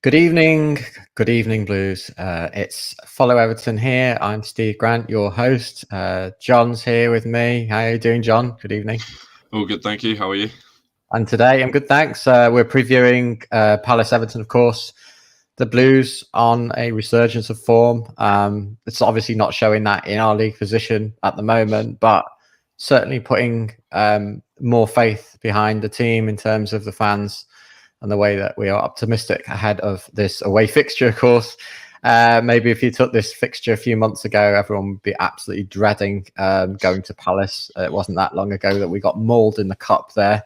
Good evening, Blues. It's Follow Everton here. I'm Steve Grant, your host. John's here with me. How are you doing, John? Good evening. All good, thank you. How are you? And today, I'm good, thanks. We're previewing Palace Everton, of course. The Blues on a resurgence of form. It's obviously not showing that in our league position at the moment, but certainly putting more faith behind the team in terms of the fans and the way that we are optimistic ahead of this away fixture, of course. Maybe if you took this fixture a few months ago, everyone would be absolutely dreading going to Palace. It wasn't that long ago that we got mauled in the cup there.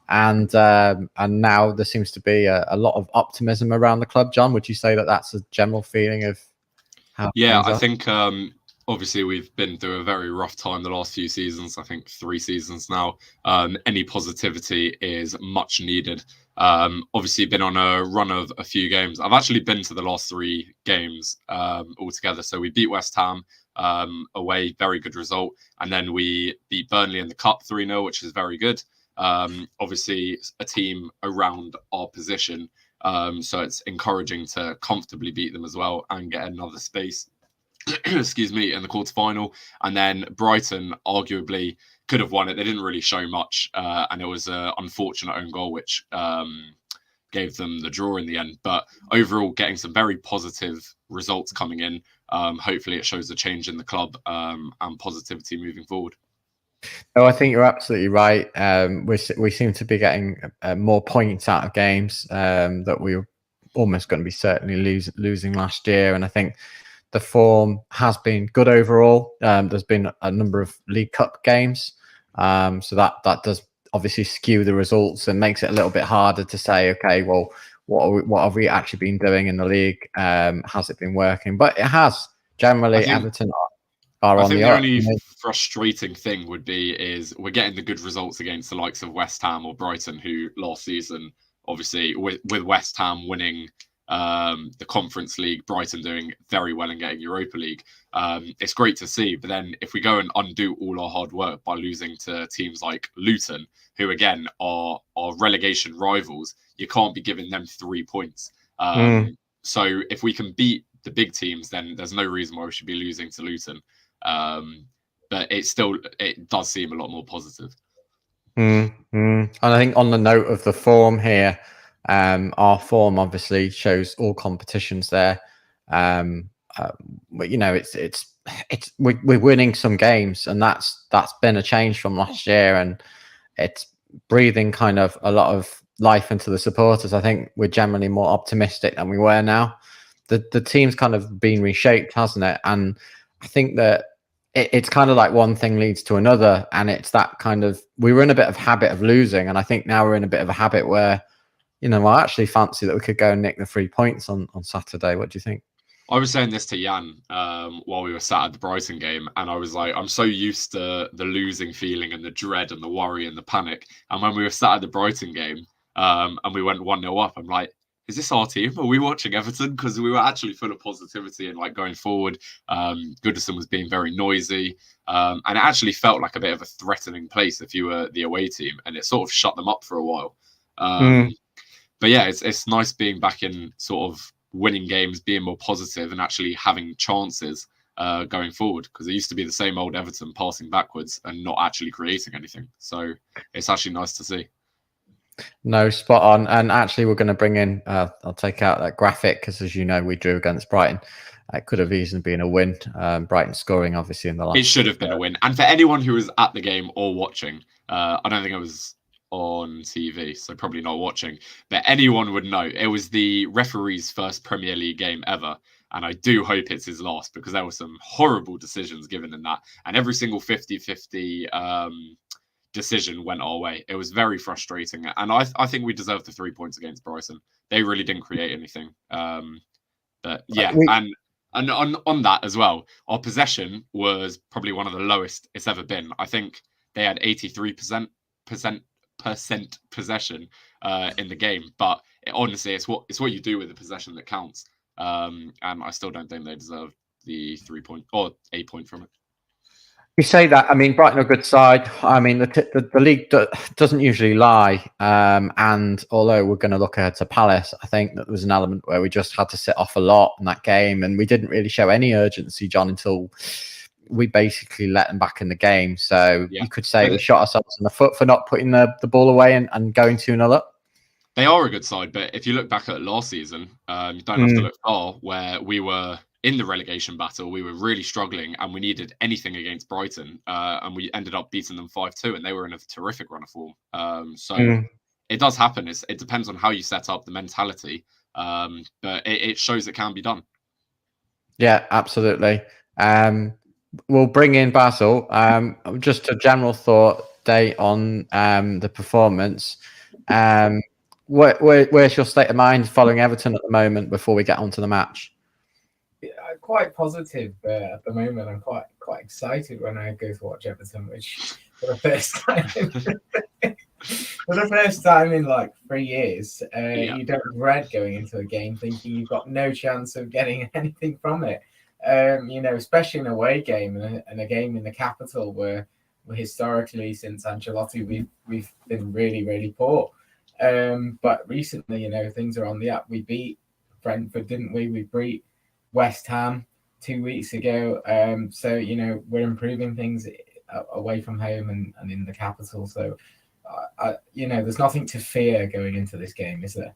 And now there seems to be a lot of optimism around the club. John, would you say that that's a general feeling of how Yeah, things I are? think obviously we've been through a very rough time the last few seasons. I think 3 seasons now. Any positivity is much needed. Obviously, been on a run of a few games. I've actually been to the last 3 games altogether. So we beat West Ham away, very good result. And then we beat Burnley in the Cup 3-0, which is very good. Obviously, a team around our position. So it's encouraging to comfortably beat them as well and get another space, excuse me, in the quarterfinal. And then Brighton arguably could have won it. They didn't really show much, and it was an unfortunate own goal, which gave them the draw in the end. But overall, getting some very positive results coming in. Hopefully, it shows a change in the club and positivity moving forward. Oh, I think you're absolutely right. We seem to be getting more points out of games that we were almost going to be certainly losing last year. And I think the form has been good overall. There's been a number of League Cup games. So that does obviously skew the results and makes it a little bit harder to say, okay, well, what have we actually been doing in the league? Has it been working? But it has. Generally, Everton are I on think the the up. only frustrating thing would be is we're getting the good results against the likes of West Ham or Brighton, who last season, obviously, with West Ham winning the Conference League, Brighton doing very well and getting Europa League. It's great to see. But then if we go and undo all our hard work by losing to teams like Luton, who again are relegation rivals, you can't be giving them 3 points. So if we can beat the big teams, then there's no reason why we should be losing to Luton. But it does seem a lot more positive. And I think on the note of the form here, our form obviously shows all competitions there. But we're winning some games, and that's been a change from last year, and it's breathing kind of a lot of life into the supporters. I think we're generally more optimistic than we were now. The team's kind of been reshaped, hasn't it? And I think that it's kind of like one thing leads to another, and it's that kind of, we were in a bit of habit of losing, and I think now we're in a bit of a habit where, I actually fancy that we could go and nick the 3 points on Saturday. What do you think? I was saying this to Jan while we were sat at the Brighton game, and I was like, I'm so used to the losing feeling and the dread and the worry and the panic. And when we were sat at the Brighton game and we went 1-0 up, I'm like, is this our team? Are we watching Everton? Because we were actually full of positivity and like going forward. Goodison was being very noisy. And it actually felt like a bit of a threatening place if you were the away team. And it sort of shut them up for a while. But yeah, it's nice being back in sort of winning games, being more positive and actually having chances going forward. Because it used to be the same old Everton passing backwards and not actually creating anything. So it's actually nice to see. No, spot on. And actually, we're going to bring in, I'll take out that graphic because, as you know, we drew against Brighton. It could have easily been a win. Brighton scoring, obviously, in the last. It should have been a win. And for anyone who was at the game or watching, I don't think it was on TV, so probably not watching, but anyone would know it was the referee's first Premier League game ever. And I do hope it's his last, because there were some horrible decisions given in that. And every single 50-50 decision went our way. It was very frustrating, and I think we deserved the 3 points against Brighton. They really didn't create anything. But yeah, and on that as well, our possession was probably one of the lowest it's ever been. I think they had 83% possession in the game, but honestly, it's what you do with the possession that counts. And I still don't think they deserve the 3 point or a point from it. You say that. I mean, Brighton are a good side. I mean, the league doesn't usually lie. And although we're going to look ahead to Palace, I think that there was an element where we just had to sit off a lot in that game, and we didn't really show any urgency, John, until we basically let them back in the game. So you could say we shot ourselves in the foot for not putting the ball away and going 2-0 up. They are a good side, but if you look back at last season, you don't have to look far, where we were in the relegation battle. We were really struggling and we needed anything against Brighton, and we ended up beating them 5-2, and they were in a terrific run of form. So it does happen. It depends on how you set up the mentality, but it shows it can be done. Yeah, absolutely. We'll bring in Basil. Just a general thought, Day, on the performance. Where's your state of mind following Everton at the moment before we get onto the match? Yeah, quite positive at the moment. I'm quite excited when I go to watch Everton, which for the first time in like 3 years, you don't dread going into a game thinking you've got no chance of getting anything from it. Especially an away game and a game in the capital where historically since Ancelotti we've been really, really poor. But recently, things are on the up. We beat Brentford, didn't we? We beat West Ham 2 weeks ago. So, we're improving things away from home and in the capital. So, there's nothing to fear going into this game, is there?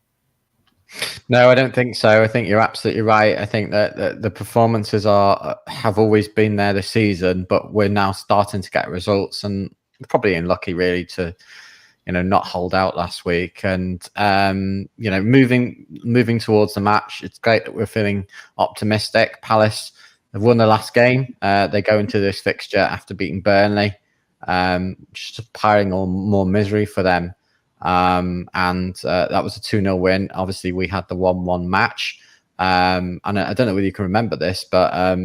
No, I don't think so. I think you're absolutely right. I think that the performances have always been there this season, but we're now starting to get results, and probably unlucky really to not hold out last week. And moving towards the match, it's great that we're feeling optimistic. Palace have won the last game. They go into this fixture after beating Burnley, just piling on more misery for them. And that was a 2-0 win. Obviously, we had the 1-1 match. And I don't know whether you can remember this, but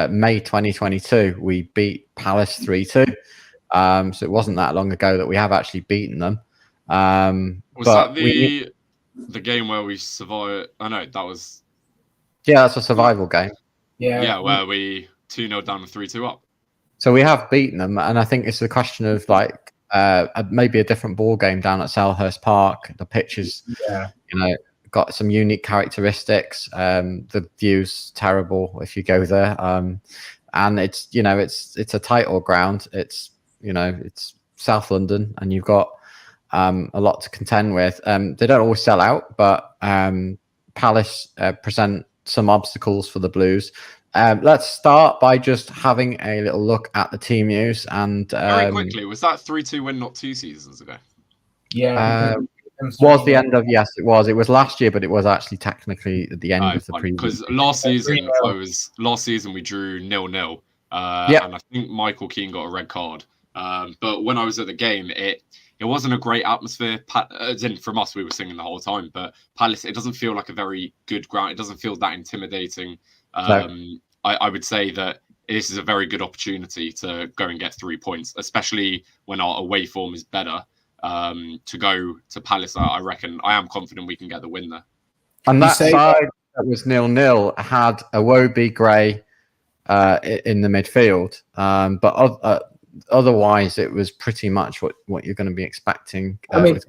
May 2022, we beat Palace 3-2. So it wasn't that long ago that we have actually beaten them. Was that the game where we survived? Oh no, that was. Yeah, that's a survival game. Yeah, where we 2-0 down and 3-2 up. So we have beaten them, and I think it's a question of like maybe a different ball game down at Selhurst Park. The pitch is, got some unique characteristics. The view's terrible if you go there, and it's it's a title ground. It's South London, and you've got a lot to contend with. They don't always sell out, but Palace present some obstacles for the Blues. Let's start by just having a little look at the team news. And very quickly, was that 3-2 win not 2 seasons ago? Yeah, was the end of yes, it was. It was last year, but it was actually technically at the end of the previous. Because last season we drew 0-0. And I think Michael Keane got a red card. But when I was at the game, it wasn't a great atmosphere. As in, from us, we were singing the whole time. But Palace, it doesn't feel like a very good ground. It doesn't feel that intimidating. No. I would say that this is a very good opportunity to go and get 3 points, especially when our away form is better. To go to Palace, I reckon I am confident we can get the win there. And that side that was 0-0 had a Iwobi, Gray in the midfield, but otherwise it was pretty much what you're going to be expecting with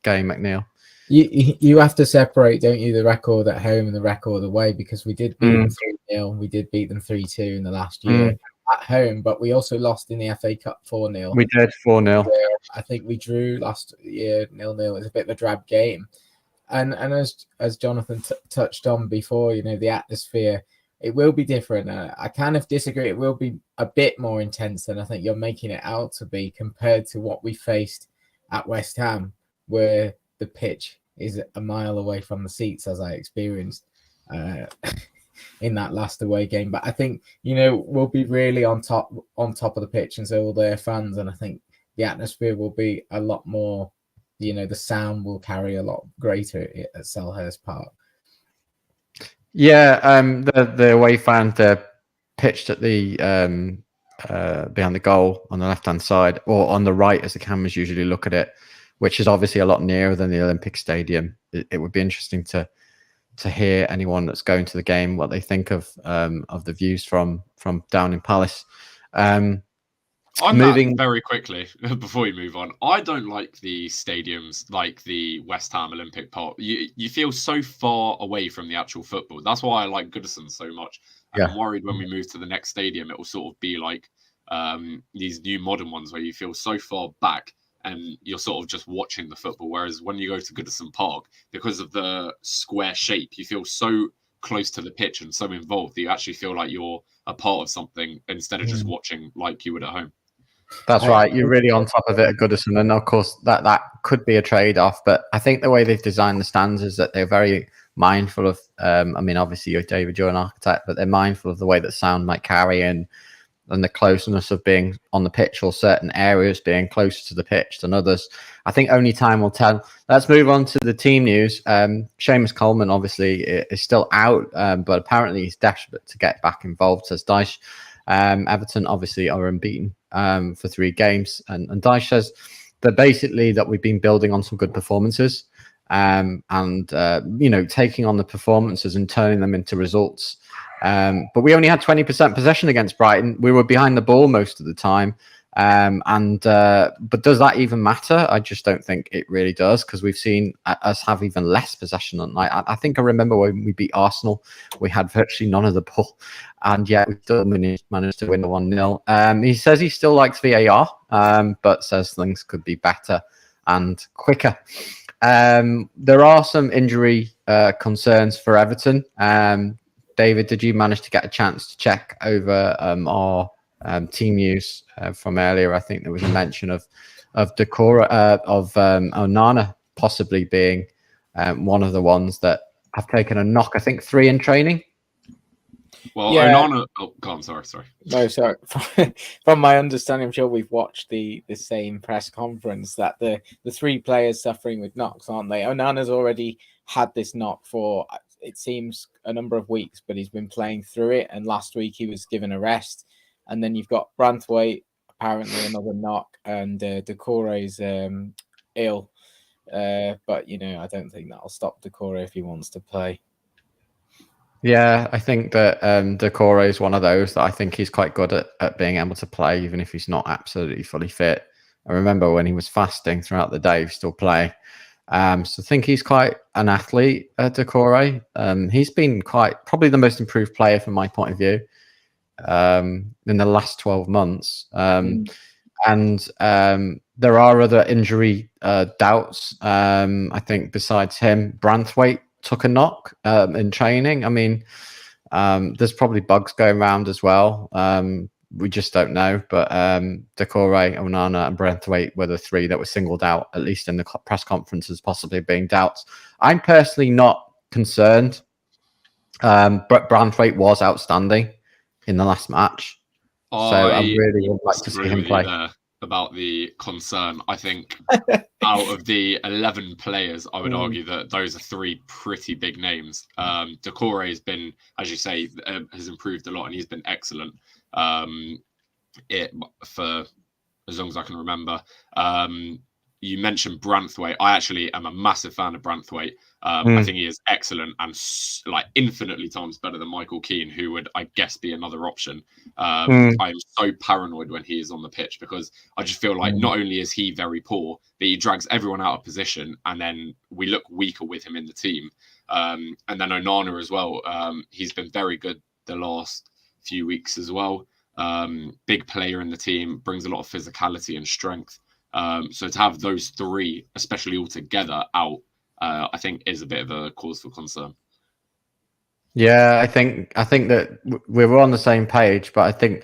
Gay McNeil. You have to separate, don't you, the record at home and the record away, because we did beat them 3-0, we did beat them 3-2 in the last year at home, but we also lost in the FA Cup 4-0. We did 4-0. I think we drew last year 0-0. It was a bit of a drab game, and as Jonathan touched on before, the atmosphere, it will be different. I kind of disagree. It will be a bit more intense than I think you're making it out to be, compared to what we faced at West Ham, where the pitch is a mile away from the seats, as I experienced in that last away game. But I think, we'll be really on top of the pitch, and so will their fans. And I think the atmosphere will be a lot more, the sound will carry a lot greater at Selhurst Park. Yeah, the away fan, they're pitched at the behind the goal on the left-hand side, or on the right as the cameras usually look at it, which is obviously a lot nearer than the Olympic Stadium. It would be interesting to hear anyone that's going to the game what they think of the views from down in Palace. On Moving that, very quickly, before we move on, I don't like the stadiums like the West Ham Olympic Park. You feel so far away from the actual football. That's why I like Goodison so much. And Yeah. I'm worried when we move to the next stadium, it will sort of be like these new modern ones where you feel so far back and you're sort of just watching the football. Whereas when you go to Goodison Park, because of the square shape, you feel so close to the pitch and so involved that you actually feel like you're a part of something instead of just watching like you would at home. That's right. You're really on top of it at Goodison, and of course that could be a trade-off. But I think the way they've designed the stands is that they're very mindful of. I mean, obviously, you're an architect, but they're mindful of the way that sound might carry and the closeness of being on the pitch, or certain areas being closer to the pitch than others. I think only time will tell. Let's move on to the team news. Seamus Coleman obviously is still out, but apparently he's desperate to get back involved, says Dyche. Everton obviously are unbeaten for 3 games, and Dyche says that basically that we've been building on some good performances, and taking on the performances and turning them into results. But we only had 20% possession against Brighton. We were behind the ball most of the time. But does that even matter? I just don't think it really does, because we've seen us have even less possession than I think I remember when we beat Arsenal, we had virtually none of the ball, and yet we still managed to win the 1-0. He says he still likes VAR, but says things could be better and quicker. There are some injury concerns for Everton. David, did you manage to get a chance to check over our team news from earlier? I think there was a mention of Onana possibly being one of the ones that have taken a knock. I think 3 in training. Well, yeah. Onana. Oh, go on. Sorry. No, sorry. From my understanding, I'm sure we've watched the same press conference, that the 3 players suffering with knocks, aren't they? Onana's already had this knock for, it seems, a number of weeks, but he's been playing through it. And last week he was given a rest. And then you've got Branthwaite, apparently another knock, and Doucouré's ill. But, I don't think that'll stop Doucouré if he wants to play. Yeah, I think that Doucouré is one of those that I think he's quite good at being able to play, even if he's not absolutely fully fit. I remember when he was fasting throughout the day, he still play. So I think he's quite an athlete, Doucouré. He's been probably the most improved player from my point of view in the last 12 months. And there are other injury doubts. I think besides him, Branthwaite took a knock in training. I mean, there's probably bugs going around as well. We just don't know. But Doucouré, Onana, and Branthwaite were the 3 that were singled out, at least in the press conferences, possibly being doubts. I'm personally not concerned. But Branthwaite was outstanding in the last match. So I really would like to see him play. About the concern, I think out of the 11 players, I would argue that those are 3 pretty big names. Doucouré has been, as you say, has improved a lot, and he's been excellent for as long as I can remember. You mentioned Branthwaite. I actually am a massive fan of Branthwaite. I think he is excellent and infinitely times better than Michael Keane, who would, I guess, be another option. I'm so paranoid when he is on the pitch, because I just feel like not only is he very poor, but he drags everyone out of position, and then we look weaker with him in the team. And then Onana as well. He's been very good the last few weeks as well. Big player in the team, brings a lot of physicality and strength. So to have those 3, especially all together, out, I think is a bit of a cause for concern. Yeah, I think that we're on the same page, but I think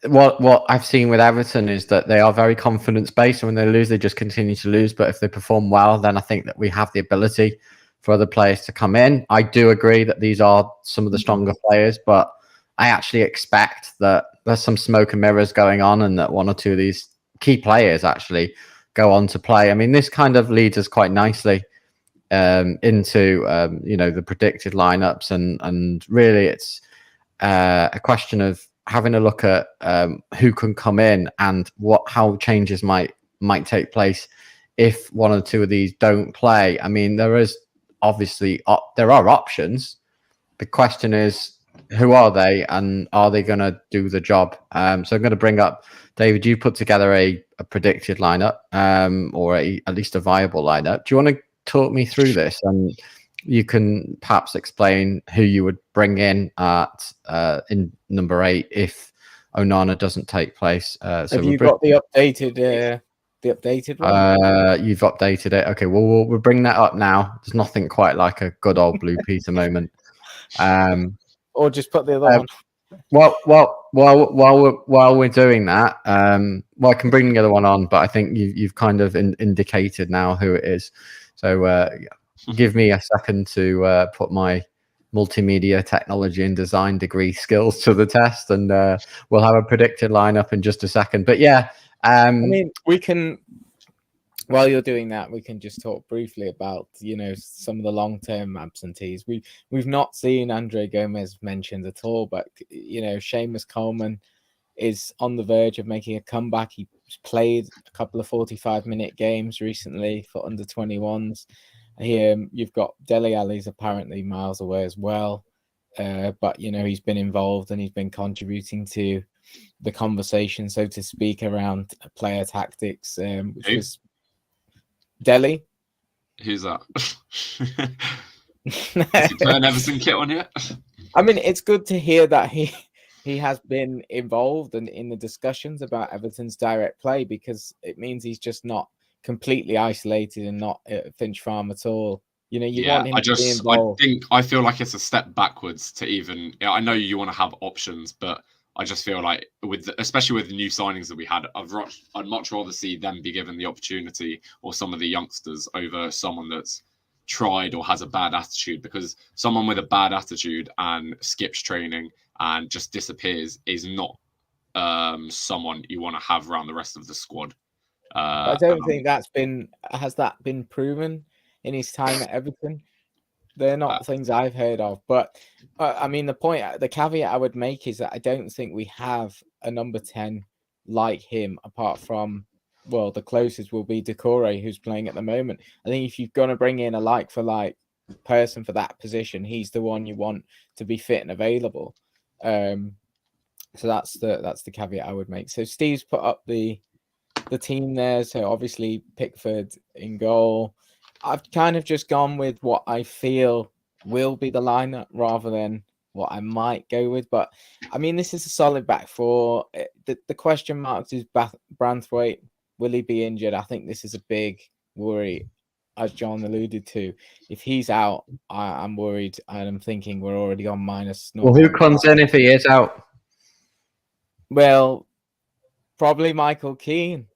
what I've seen with Everton is that they are very confidence-based, and when they lose, they just continue to lose. But if they perform well, then I think that we have the ability for other players to come in. I do agree that these are some of the stronger players, but I actually expect that there's some smoke and mirrors going on, and that 1 or 2 of these key players actually go on to play. I mean, this kind of leads us quite nicely into the predicted lineups, and really it's a question of having a look at who can come in and how changes might take place if 1 or 2 of these don't play. I mean, there are options. The question is, who are they, and are they going to do the job? So I'm going to bring up, David, you put together a predicted lineup, or at least a viable lineup. Do you want to talk me through this? And you can perhaps explain who you would bring in at in number 8 if Onana doesn't take place. So have you got the updated one? You've updated it. Okay, well, we'll bring that up now. There's nothing quite like a good old Blue Peter moment. Or just put the other one. While we're doing that, I can bring the other one on, but I think you've kind of indicated now who it is. So give me a second to put my multimedia technology and design degree skills to the test, and we'll have a predicted lineup in just a second. But yeah, I mean, we can. While you're doing that, we can just talk briefly about, some of the long-term absentees. We've not seen Andre Gomez mentioned at all, but Seamus Coleman is on the verge of making a comeback. He's played a couple of 45-minute games recently for under 21s. Here you've got Dele Alli's apparently miles away as well, but he's been involved and he's been contributing to the conversation, so to speak, around player tactics, which was Delhi. Who's that? Has he put an Everton kit on yet? I mean, it's good to hear that he has been involved in the discussions about Everton's direct play, because it means he's just not completely isolated and not at Finch Farm at all. Want him to be involved. I feel like it's a step backwards to even. I know you want to have options, but I just feel like especially with the new signings that we had, I'd much rather see them be given the opportunity, or some of the youngsters, over someone that's tried or has a bad attitude, because someone with a bad attitude and skips training and just disappears is not someone you want to have around the rest of the squad. I don't think has that been proven in his time at Everton? They're not things I've heard of, but I mean, the caveat I would make is that I don't think we have a number 10 like him, apart from, the closest will be Decore, who's playing at the moment. I think if you're going to bring in a like for like person for that position, he's the one you want to be fit and available. So that's the caveat I would make. So Steve's put up the team there. So obviously Pickford in goal. I've kind of just gone with what I feel will be the lineup rather than what I might go with. But I mean, this is a solid back four. The question marks is Branthwaite. Will he be injured? I think this is a big worry, as John alluded to. If he's out, I'm worried, and I'm thinking we're already on minus. Well, who comes in if he is out? Well, probably Michael Keane.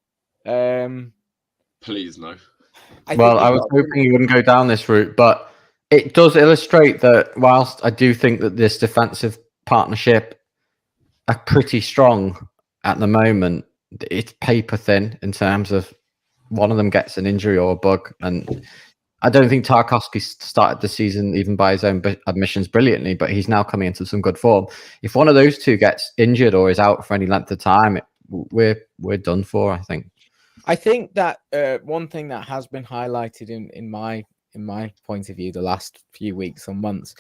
Please no. I was hoping you wouldn't go down this route, but it does illustrate that whilst I do think that this defensive partnership are pretty strong at the moment, it's paper thin in terms of one of them gets an injury or a bug. And I don't think Tarkowski started the season, even by his own admissions, brilliantly, but he's now coming into some good form. If one of those two gets injured or is out for any length of time, we're done for, I think. I think that one thing that has been highlighted in my point of view the last few weeks or months,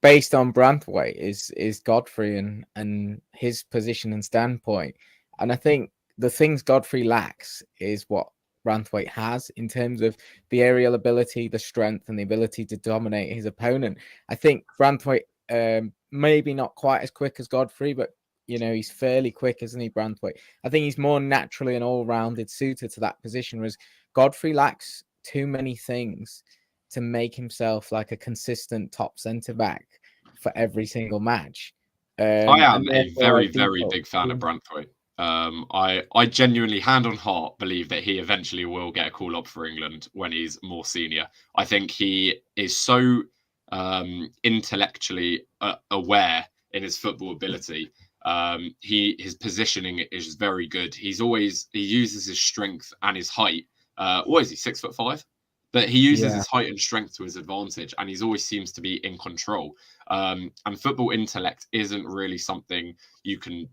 based on Branthwaite, is Godfrey and his position and standpoint. And I think the things Godfrey lacks is what Branthwaite has in terms of the aerial ability, the strength, and the ability to dominate his opponent. I think Branthwaite maybe not quite as quick as Godfrey, but he's fairly quick, isn't he, Branthwaite? I think he's more naturally an all-rounded suitor to that position, whereas Godfrey lacks too many things to make himself like a consistent top centre-back for every single match. I am a very, very big fan of Branthwaite. I genuinely, hand on heart, believe that he eventually will get a call up for England when he's more senior. I think he is so intellectually aware in his football ability. His positioning is very good. He uses his strength and his height. What is he, 6'5"? But he uses his height and strength to his advantage, and he always seems to be in control. And football intellect isn't really something you can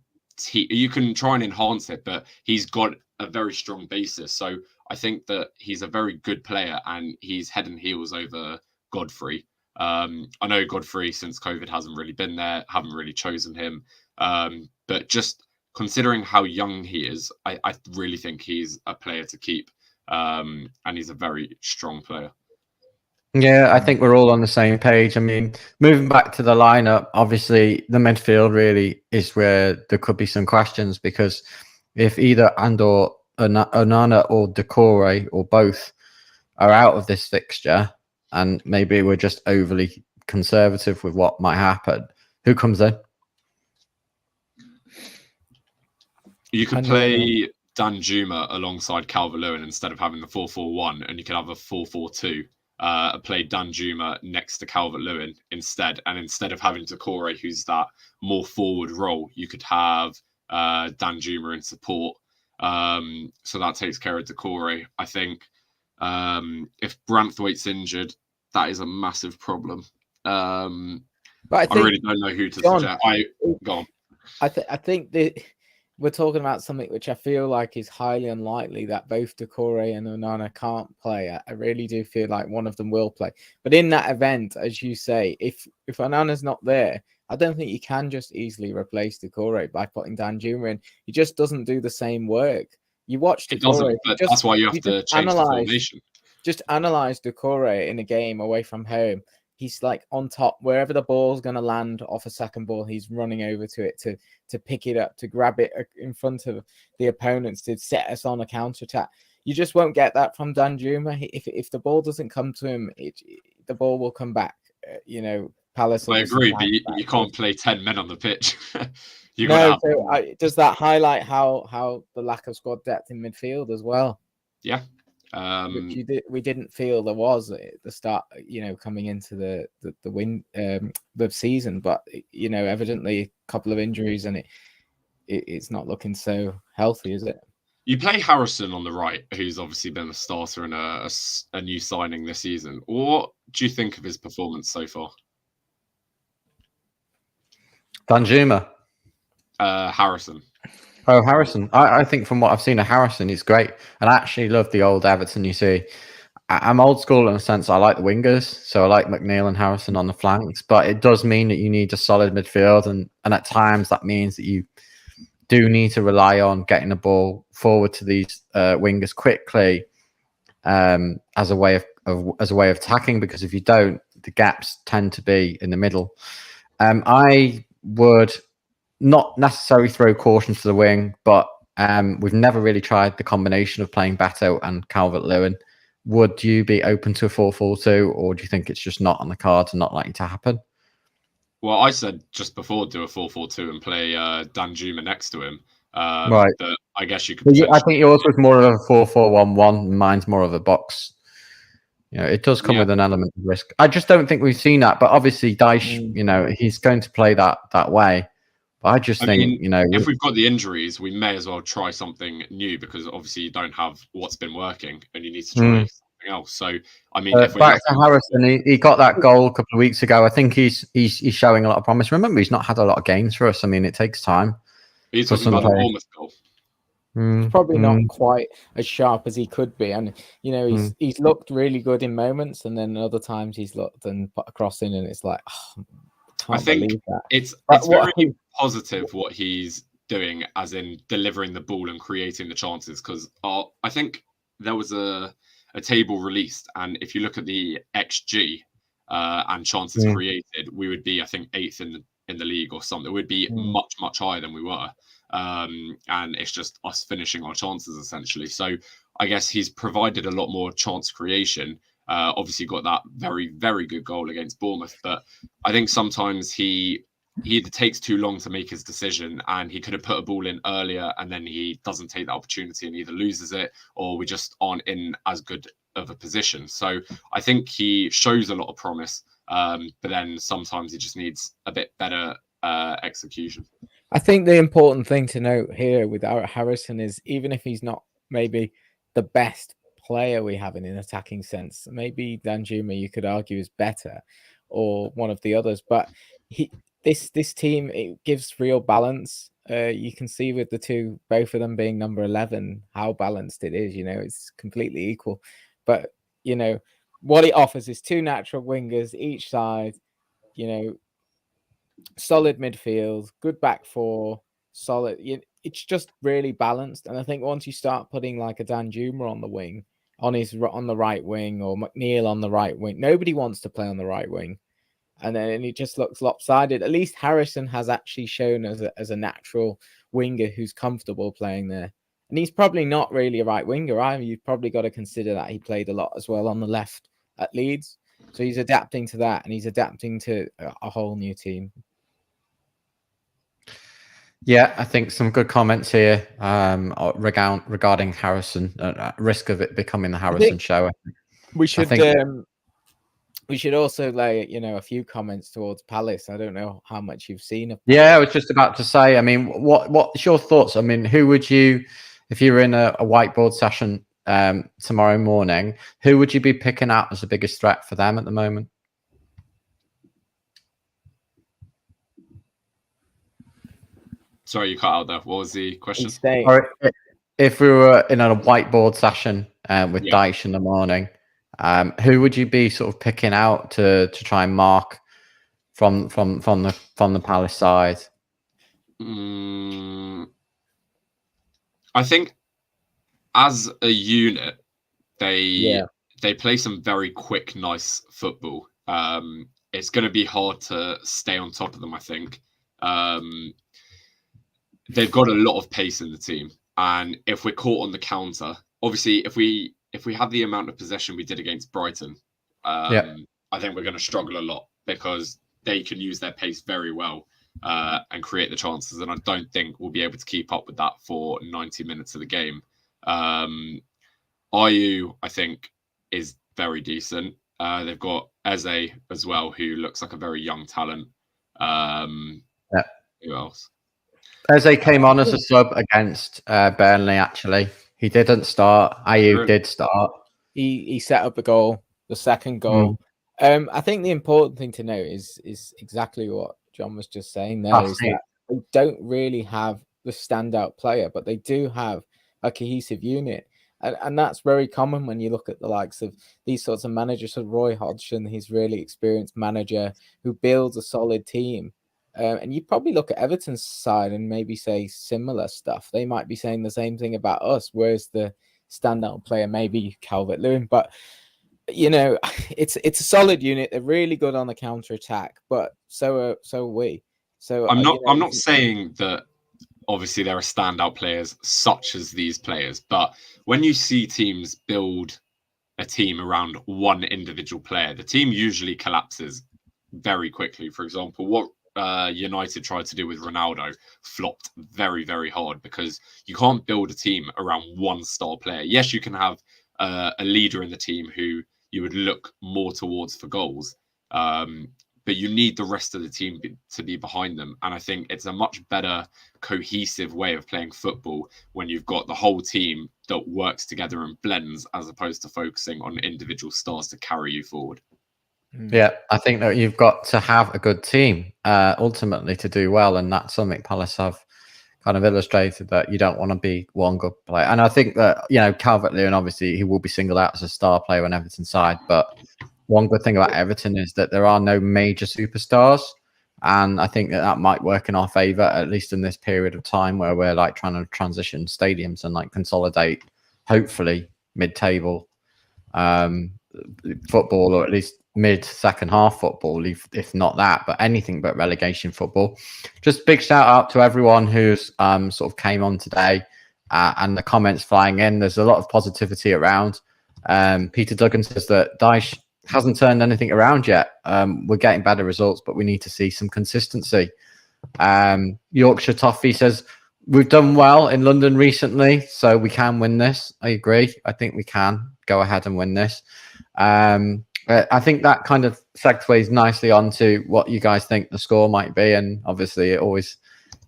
you can try and enhance it, but he's got a very strong basis. So I think that he's a very good player, and he's head and heels over Godfrey. I know Godfrey, since COVID, hasn't really been there, haven't really chosen him. But just considering how young he is, I really think he's a player to keep. And he's a very strong player. Yeah, I think we're all on the same page. I mean, moving back to the lineup, obviously the midfield really is where there could be some questions, because if either Andor, Onana or Decore or both are out of this fixture, and maybe we're just overly conservative with what might happen, who comes in? You could play Danjuma alongside Calvert-Lewin instead of having the 4-4-1, and you could have a 4-4-2. Play Danjuma next to Calvert-Lewin instead, and instead of having Decore, who's that more forward role, you could have Danjuma in support. So that takes care of Decore. I think if Branthwaite's injured, that is a massive problem. But I really don't know who to suggest. Go on. I think that we're talking about something which I feel like is highly unlikely, that both Decore and Onana can't play. I really do feel like one of them will play. But in that event, as you say, if Onana's not there, I don't think you can just easily replace Decore by putting Danjuma in. He just doesn't do the same work. You watch Decore, but that's why you have to change the formation. Just analyze Decore in a game away from home. He's like on top, wherever the ball's going to land off a second ball, he's running over to it to pick it up, to grab it in front of the opponents, to set us on a counter attack. You just won't get that from Danjuma. If the ball doesn't come to him, the ball will come back. Palace. I agree, but you can't play 10 men on the pitch. Does that highlight how the lack of squad depth in midfield as well? Yeah. We didn't feel there was at the start, coming into the season, but evidently a couple of injuries and it's not looking so healthy, is it? You play Harrison on the right, who's obviously been a starter and a new signing this season. What do you think of his performance so far? Danjuma. Harrison. Oh, Harrison. I think from what I've seen of Harrison, he's great. And I actually love the old Everton. You see, I'm old school in a sense. I like the wingers. So I like McNeil and Harrison on the flanks. But it does mean that you need a solid midfield. And at times that means that you do need to rely on getting the ball forward to these wingers quickly as a way of attacking. Because if you don't, the gaps tend to be in the middle. I would not necessarily throw caution to the wing, but we've never really tried the combination of playing Beto and Calvert-Lewin. Would you be open to a 4-4-2, or do you think it's just not on the cards and not likely to happen? Well, I said just before do a 4-4-2 and play Danjuma next to him. Right. But I guess you could. I think yours was more of a 4-4-1-1. Mine's more of a box. It does come with an element of risk. I just don't think we've seen that. But obviously, Dyche, he's going to play that way. But I just think, if we've got the injuries, we may as well try something new, because obviously you don't have what's been working and you need to try something else. So, I mean, if back to Harrison, he got that goal a couple of weeks ago. I think he's showing a lot of promise. Remember, he's not had a lot of games for us. I mean, it takes time. He's talking about the Bournemouth goal. He's probably not quite as sharp as he could be, and he's looked really good in moments, and then other times he's looked and put a cross in, and it's like, I think it's very positive what he's doing, as in delivering the ball and creating the chances. Because I think there was a table released, and if you look at the XG and chances created, we would be, I think, 8th in the league or something. We'd be much higher than we were. And it's just us finishing our chances essentially. So I guess he's provided a lot more chance creation. Obviously got that very, very good goal against Bournemouth, but I think sometimes he either takes too long to make his decision, and he could have put a ball in earlier, and then he doesn't take the opportunity and either loses it, or we just aren't in as good of a position. So I think he shows a lot of promise, but then sometimes he just needs a bit better execution. I think the important thing to note here with Harrison is, even if he's not maybe the best player we have in an attacking sense, maybe Danjuma you could argue is better, or one of the others, but this team, it gives real balance. You can see with both of them being number 11, how balanced it is. It's completely equal. But what it offers is two natural wingers each side, you know, solid midfield, good back four, solid. It's just really balanced. And I think once you start putting like a Dan Juma on the wing, on the right wing, or McNeil on the right wing, nobody wants to play on the right wing, and then it just looks lopsided. At least Harrison has actually shown as a natural winger who's comfortable playing there. And he's probably not really a right winger either. You've probably got to consider that he played a lot as well on the left at Leeds. So he's adapting to that, and he's adapting to a whole new team. Yeah, I think some good comments here regarding Harrison. Risk of it becoming the Harrison show. We should also lay, a few comments towards Palace. I don't know how much you've seen of Palace. Yeah, I was just about to say. I mean, what's your thoughts? I mean, who would you, if you were in a whiteboard session tomorrow morning, who would you be picking out as the biggest threat for them at the moment? Sorry, you cut out there. What was the question? Or if we were in a whiteboard session with Dyche in the morning, who would you be sort of picking out to try and mark from the Palace side? I think as a unit, they play some very quick, nice football. It's going to be hard to stay on top of them, I think. They've got a lot of pace in the team, and if we're caught on the counter, obviously, if we have the amount of possession we did against Brighton, I think we're going to struggle a lot because they can use their pace very well and create the chances, and I don't think we'll be able to keep up with that for 90 minutes of the game. Ayew, I think, is very decent. They've got Eze as well, who looks like a very young talent. Who else? Eze came on as a sub against Burnley, actually. He didn't start. Ayew did start. He set up the goal, the second goal. I think the important thing to note is exactly what John was just saying there, is that they don't really have the standout player, but they do have a cohesive unit. And that's very common when you look at the likes of these sorts of managers. So Roy Hodgson, he's really experienced manager who builds a solid team. And you probably look at Everton's side and maybe say similar stuff. They might be saying the same thing about us. Where's the standout player? Maybe Calvert-Lewin, but it's a solid unit. They're really good on the counter attack, but so are we. So I'm not saying that. Obviously, there are standout players such as these players, but when you see teams build a team around one individual player, the team usually collapses very quickly. For example, what United tried to do with Ronaldo flopped very, very hard because you can't build a team around one star player. Yes, you can have a leader in the team who you would look more towards for goals, but you need the rest of the team to be behind them. And I think it's a much better cohesive way of playing football when you've got the whole team that works together and blends, as opposed to focusing on individual stars to carry you forward. Yeah, I think that you've got to have a good team ultimately to do well, and that's something Palace have kind of illustrated, that you don't want to be one good player. And I think that Calvert-Lewin, obviously he will be singled out as a star player on Everton's side, but one good thing about Everton is that there are no major superstars, and I think that might work in our favour, at least in this period of time where we're like trying to transition stadiums and like consolidate, hopefully mid-table football, or at least mid-second half football, if not that, but anything but relegation football. Just big shout out to everyone who's sort of came on today and the comments flying in. There's a lot of positivity around. Peter Duggan says that Dyche hasn't turned anything around yet. We're getting better results, but we need to see some consistency. Yorkshire Toffee says we've done well in London recently, so we can win this. I agree. I think we can go ahead and win this. I think that kind of segues nicely onto what you guys think the score might be, and obviously it always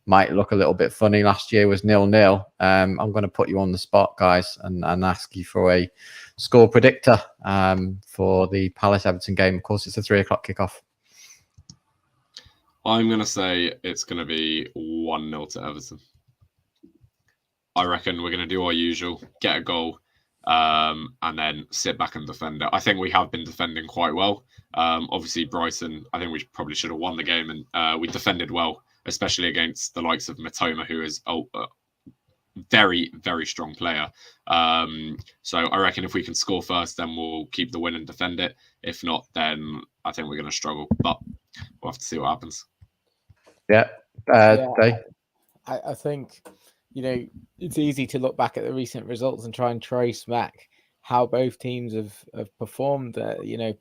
might look a little bit funny. Last year was 0-0. I'm going to put you on the spot, guys, and ask you for a score predictor for the Palace Everton game. Of course, it's a 3:00 kickoff. I'm going to say it's going to be 1-0 to Everton. I reckon we're going to do our usual, get a goal, and then sit back and defend it. I think we have been defending quite well. Obviously, Brighton, I think we probably should have won the game, and we defended well, especially against the likes of Matoma, who is a very, very strong player. So I reckon if we can score first, then we'll keep the win and defend it. If not, then I think we're going to struggle. But we'll have to see what happens. Yeah. I think, it's easy to look back at the recent results and try and trace back how both teams have performed.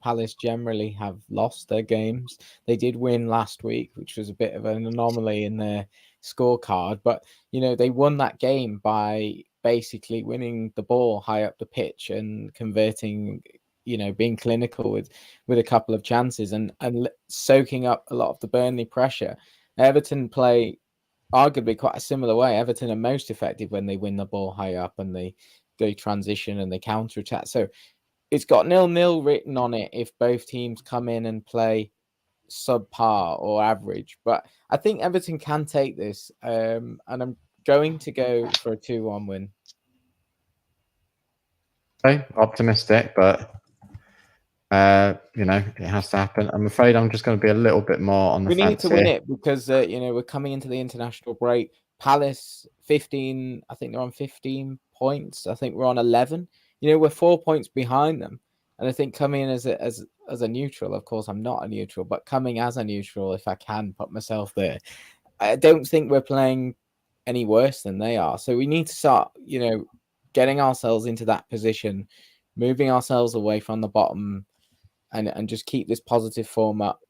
Palace generally have lost their games. They did win last week, which was a bit of an anomaly in their scorecard. But, they won that game by basically winning the ball high up the pitch and converting, being clinical with a couple of chances and soaking up a lot of the Burnley pressure. Everton play arguably quite a similar way. Everton are most effective when they win the ball high up and they transition and they counter attack. So it's got 0-0 written on it if both teams come in and play subpar or average. But I think Everton can take this, and I'm going to go for a 2-1 win. Okay, optimistic, but it has to happen. I'm afraid I'm just going to be a little bit more on the fence. We need to win it because we're coming into the international break. Palace 15, I think they're on 15 points. I think we're on 11. We're 4 points behind them. And I think coming in as a neutral, of course I'm not a neutral, but coming as a neutral, if I can put myself there, I don't think we're playing any worse than they are. So we need to start, getting ourselves into that position, moving ourselves away from the bottom, and just keep this positive form up.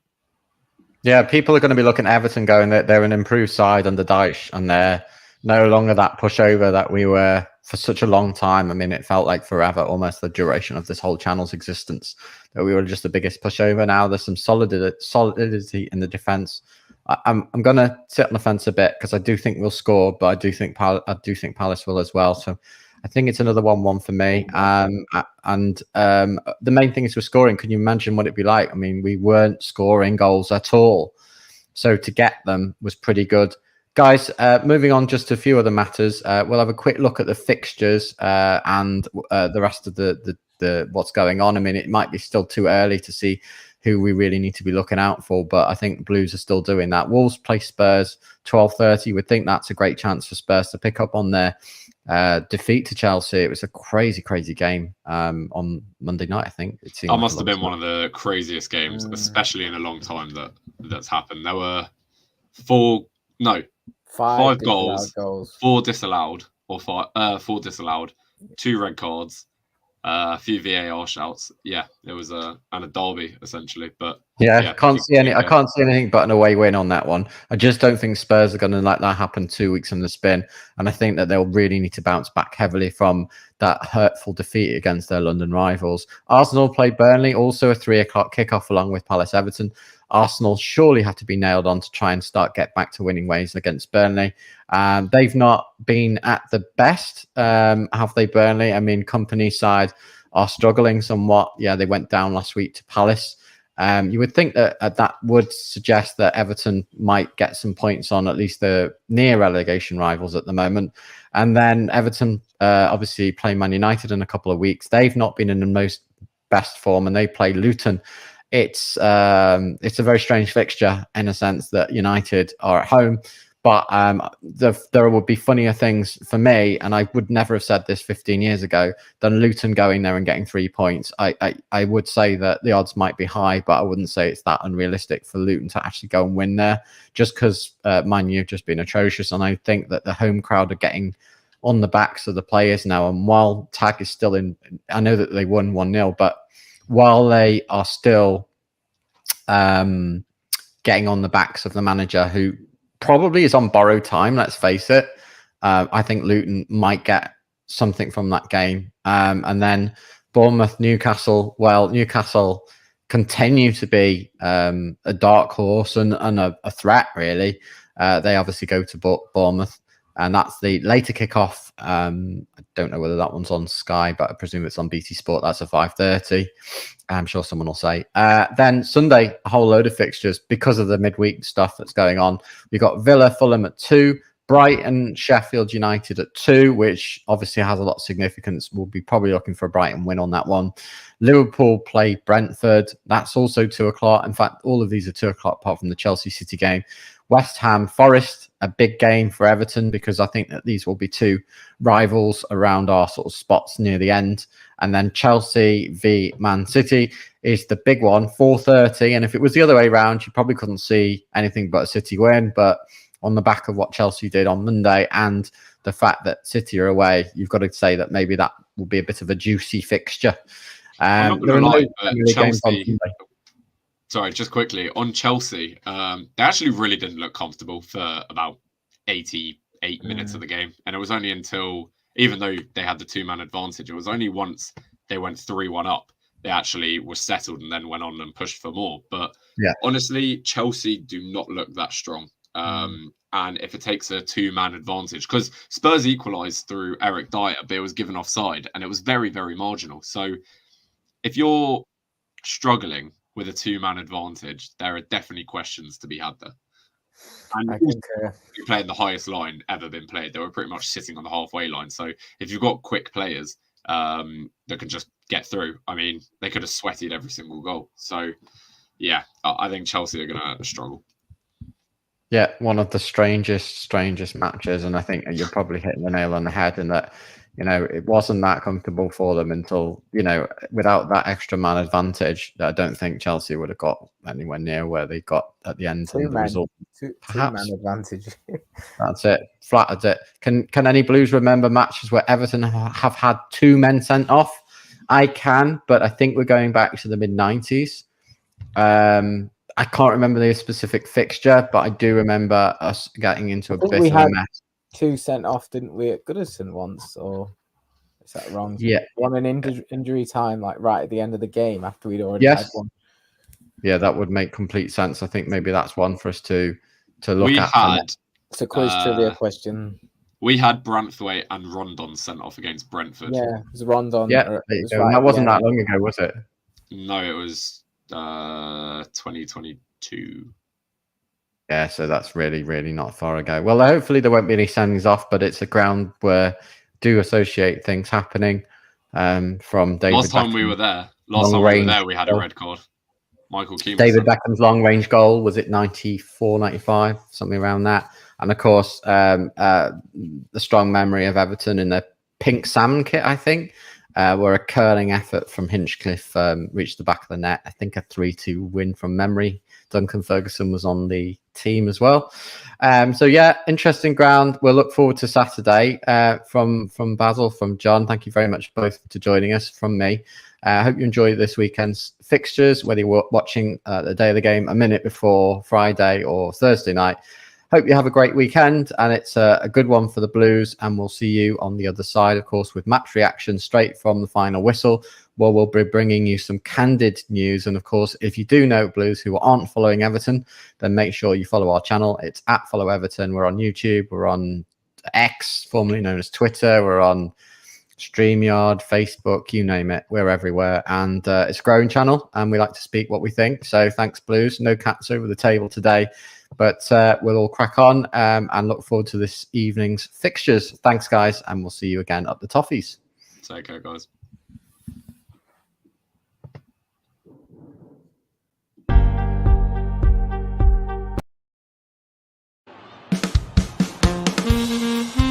Yeah, people are going to be looking at Everton going that they're an improved side under Dyche, and they're no longer that pushover that we were for such a long time. I mean, it felt like forever, almost the duration of this whole channel's existence, that we were just the biggest pushover. Now there's some solidity in the defense. I'm going to sit on the fence a bit because I do think we'll score, but I do think Palace will as well. So I think it's another 1-1 for me. And the main thing is we're scoring. Can you imagine what it'd be like? I mean, we weren't scoring goals at all. So to get them was pretty good. Guys, moving on just to a few other matters. We'll have a quick look at the fixtures and the rest of the what's going on. I mean, it might be still too early to see who we really need to be looking out for, but I think Blues are still doing that. Wolves play Spurs 12:30. We think that's a great chance for Spurs to pick up on their defeat to Chelsea. It was a crazy game on Monday night. I think that must have been one of the craziest games, especially in a long time that's happened. There were five goals, 4 disallowed, or 4 disallowed, 2 red cards, a few VAR shouts. Yeah, it was a derby essentially. But I can't see anything but an away win on that one. I just don't think Spurs are going to let that happen 2 weeks in the spin, and I think that they'll really need to bounce back heavily from that hurtful defeat against their London rivals. Arsenal played Burnley, also a 3 o'clock kickoff along with Palace Everton. Arsenal surely have to be nailed on to try and get back to winning ways against Burnley. They've not been at the best, have they, Burnley? I mean, Company side are struggling somewhat. Yeah, they went down last week to Palace. You would think that that would suggest that Everton might get some points on at least the near relegation rivals at the moment. And then Everton obviously play Man United in a couple of weeks. They've not been in the most best form, and they play Luton. It's a very strange fixture in a sense that United are at home, but there would be funnier things for me, and I would never have said this 15 years ago, than Luton going there and getting 3 points. I would say that the odds might be high, but I wouldn't say it's that unrealistic for Luton to actually go and win there, just because Man U have just been atrocious, and I think that the home crowd are getting on the backs of the players now. And while Tag is still in, I know that they won 1-0, but while they are still getting on the backs of the manager, who probably is on borrowed time, let's face it, I think Luton might get something from that game. And then Bournemouth, Newcastle. Well, Newcastle continue to be a dark horse and a threat, really. They obviously go to Bournemouth, and that's the later kickoff. I don't know whether that one's on Sky, but I presume it's on BT Sport. That's a 5:30. I'm sure someone will say. Then Sunday, a whole load of fixtures because of the midweek stuff that's going on. We've got Villa, Fulham at 2, Brighton, Sheffield United at 2, which obviously has a lot of significance. We'll be probably looking for a Brighton win on that one. Liverpool play Brentford. That's also 2 o'clock. In fact, all of these are 2 o'clock apart from the Chelsea City game. West Ham, Forest, a big game for Everton because I think that these will be 2 rivals around our sort of spots near the end. And then Chelsea v Man City is the big one, 4:30. And if it was the other way around, you probably couldn't see anything but a City win. But on the back of what Chelsea did on Monday and the fact that City are away, you've got to say that maybe that will be a bit of a juicy fixture. I'm not going to lie, but Chelsea... Sorry, just quickly on Chelsea, they actually really didn't look comfortable for about 88 minutes of the game. And it was only until, even though they had the 2-man advantage, it was only once they went 3-1 up, they actually were settled and then went on and pushed for more. But honestly, Chelsea do not look that strong. And if it takes a 2-man advantage, because Spurs equalised through Eric Dyer, but it was given offside and it was very, very marginal. So if you're struggling with a 2-man advantage, there are definitely questions to be had there. And I think you're playing the highest line ever been played. They were pretty much sitting on the halfway line. So if you've got quick players that can just get through, I mean, they could have sweated every single goal. So, yeah, I think Chelsea are going to struggle. Yeah, one of the strangest matches. And I think you're probably hitting the nail on the head in that, you know, it wasn't that comfortable for them until, you know, without that extra man advantage, I don't think Chelsea would have got anywhere near where they got at the end. Two man advantage. That's it. Flat as it. Can any Blues remember matches where Everton have had 2 men sent off? I can, but I think we're going back to the mid-90s. I can't remember the specific fixture, but I do remember us getting into a bit of a mess. 2 sent off, didn't we, at Goodison once? Or is that wrong? Yeah. One an injury time, like right at the end of the game after we'd already had one. Yeah, that would make complete sense. I think maybe that's one for us to look at. It's a quiz trivia question. We had Branthwaite and Rondon sent off against Brentford. Yeah, it was Rondon. Yeah, that wasn't that long ago, was it? No, it was 2022. Yeah, so that's really, really not far ago. Well, hopefully there won't be any sendings off, but it's a ground where do associate things happening from David Last time we were there, we had a red card. Michael Keane. David Beckham's long range goal, was it 94, 95, something around that? And of course, the strong memory of Everton in their pink salmon kit, I think, where a curling effort from Hinchcliffe reached the back of the net. I think a 3-2 win from memory. Duncan Ferguson was on the team as well. So yeah, interesting ground. We'll look forward to Saturday from Basil, from Jon. Thank you very much both for joining us. From me, I hope you enjoy this weekend's fixtures, whether you're watching the day of the game a minute before Friday or Thursday night. Hope you have a great weekend, and it's a good one for the Blues, and we'll see you on the other side, of course, with match reaction straight from the final whistle, where we'll be bringing you some candid news. And of course, if you do know Blues who aren't following Everton, then make sure you follow our channel. It's at Follow Everton. We're on YouTube. We're on X, formerly known as Twitter. We're on StreamYard, Facebook, you name it. We're everywhere. And it's a growing channel, and we like to speak what we think. So thanks, Blues. No cats over the table today. But we'll all crack on and look forward to this evening's fixtures. Thanks, guys, and we'll see you again at the Toffees. Take care, guys. Mm-hmm.